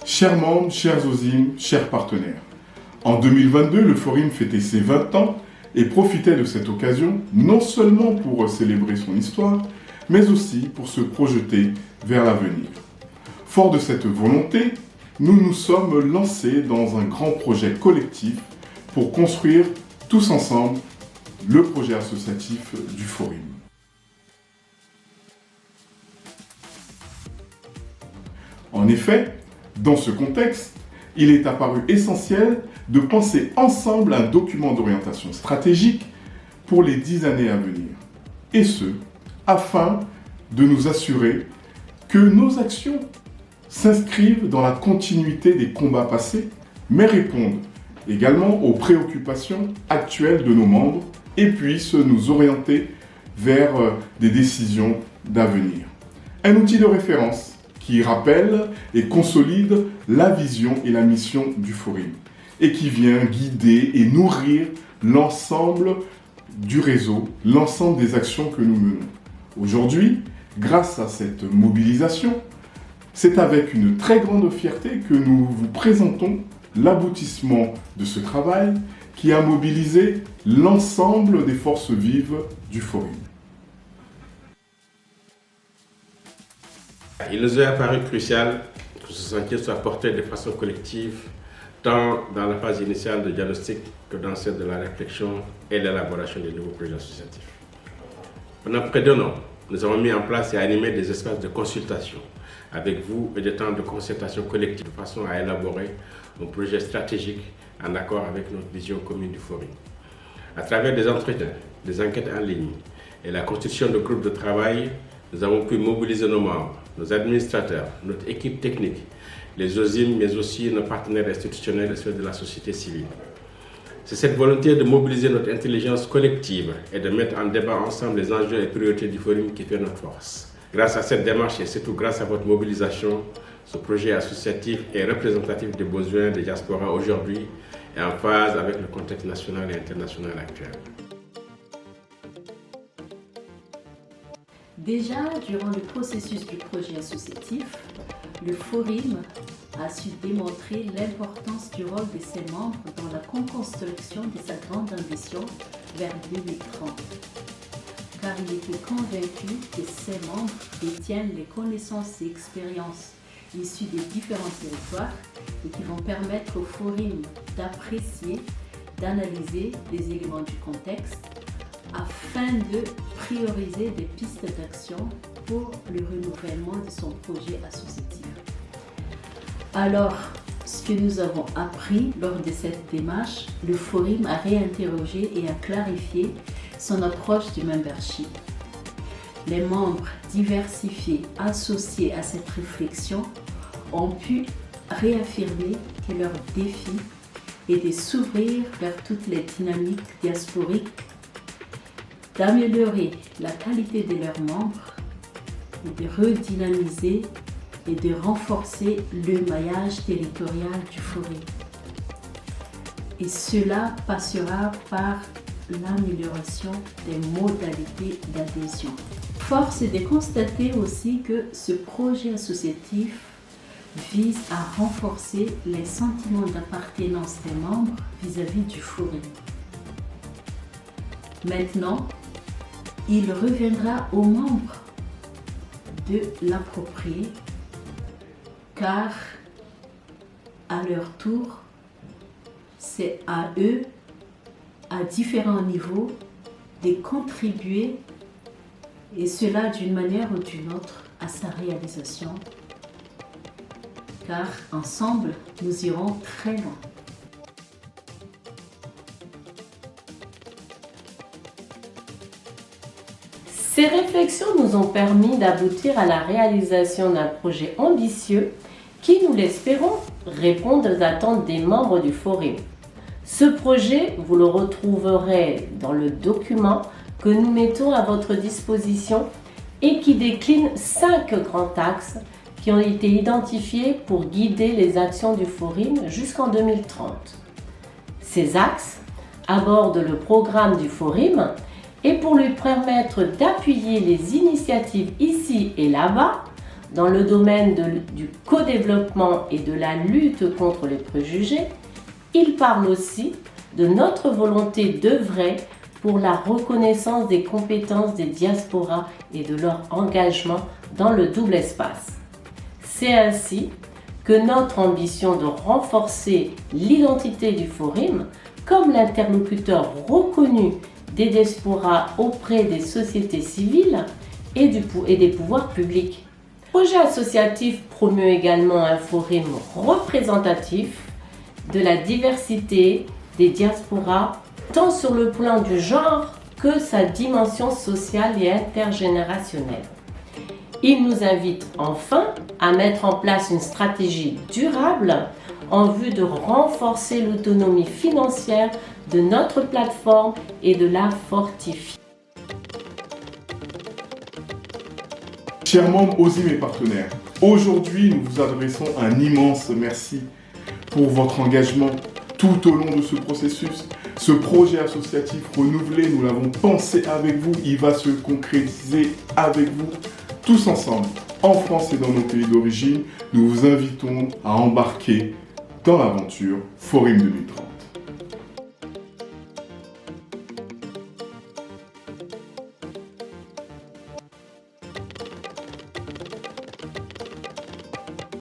Chers membres, chers OSIM, chers partenaires, en 2022, le Forum fêtait ses 20 ans et profitait de cette occasion non seulement pour célébrer son histoire, mais aussi pour se projeter vers l'avenir. Fort de cette volonté, nous nous sommes lancés dans un grand projet collectif pour construire tous ensemble le projet associatif du Forum. En effet, dans ce contexte, il est apparu essentiel de penser ensemble un document d'orientation stratégique pour les 10 années à venir. Et ce, afin de nous assurer que nos actions s'inscrivent dans la continuité des combats passés, mais répondent également aux préoccupations actuelles de nos membres et puissent nous orienter vers des décisions d'avenir. Un outil de référence qui rappelle et consolide la vision et la mission du Forum et qui vient guider et nourrir l'ensemble du réseau, l'ensemble des actions que nous menons. Aujourd'hui, grâce à cette mobilisation, c'est avec une très grande fierté que nous vous présentons l'aboutissement de ce travail qui a mobilisé l'ensemble des forces vives du Forum. Il nous est apparu crucial que ce chantier soit porté de façon collective, tant dans la phase initiale de diagnostic que dans celle de la réflexion et l'élaboration des nouveaux projets associatifs. Pendant près d'un an, nous avons mis en place et animé des espaces de consultation avec vous et des temps de concertation collective de façon à élaborer un projet stratégique en accord avec notre vision commune du Forum. À travers des entretiens, des enquêtes en ligne et la constitution de groupes de travail, nous avons pu mobiliser nos membres, nos administrateurs, notre équipe technique, les OSIM, mais aussi nos partenaires institutionnels et ceux de la société civile. C'est cette volonté de mobiliser notre intelligence collective et de mettre en débat ensemble les enjeux et priorités du Forum qui fait notre force. Grâce à cette démarche et surtout grâce à votre mobilisation, ce projet associatif est représentatif des besoins des diasporas aujourd'hui et en phase avec le contexte national et international actuel. Déjà, durant le processus du projet associatif, le Forum a su démontrer l'importance du rôle de ses membres dans la construction de sa grande ambition vers 2030. Car il était convaincu que ses membres détiennent les connaissances et expériences issues des différents territoires et qui vont permettre au Forum d'apprécier, d'analyser les éléments du contexte afin de prioriser des pistes d'action pour le renouvellement de son projet associatif. Alors, ce que nous avons appris lors de cette démarche, le Forum a réinterrogé et a clarifié son approche du membership. Les membres diversifiés associés à cette réflexion ont pu réaffirmer que leur défi est de s'ouvrir vers toutes les dynamiques diasporiques, d'améliorer la qualité de leurs membres, et de redynamiser et de renforcer le maillage territorial du Forum. Et cela passera par l'amélioration des modalités d'adhésion. Force est de constater aussi que ce projet associatif vise à renforcer les sentiments d'appartenance des membres vis-à-vis du Forum. Maintenant, il reviendra aux membres de l'approprier, car à leur tour, c'est à eux, à différents niveaux, de contribuer, et cela d'une manière ou d'une autre, à sa réalisation, car ensemble, nous irons très loin. Ces réflexions nous ont permis d'aboutir à la réalisation d'un projet ambitieux qui, nous l'espérons, répond aux attentes des membres du Forum. Ce projet, vous le retrouverez dans le document que nous mettons à votre disposition et qui décline 5 grands axes qui ont été identifiés pour guider les actions du Forum jusqu'en 2030. Ces axes abordent le programme du Forum et pour lui permettre d'appuyer les initiatives ici et là-bas, dans le domaine du co-développement et de la lutte contre les préjugés, il parle aussi de notre volonté d'œuvrer pour la reconnaissance des compétences des diasporas et de leur engagement dans le double espace. C'est ainsi que notre ambition de renforcer l'identité du Forim comme l'interlocuteur reconnu des diasporas auprès des sociétés civiles et des pouvoirs publics. Le projet associatif promeut également un Forim représentatif de la diversité des diasporas, tant sur le plan du genre que sa dimension sociale et intergénérationnelle. Il nous invite enfin à mettre en place une stratégie durable en vue de renforcer l'autonomie financière de notre plateforme et de la fortifier. Chers membres OSIM et partenaires, aujourd'hui nous vous adressons un immense merci pour votre engagement tout au long de ce processus. Ce projet associatif renouvelé, nous l'avons pensé avec vous, il va se concrétiser avec vous, tous ensemble, en France et dans nos pays d'origine. Nous vous invitons à embarquer dans l'aventure Forim 2030.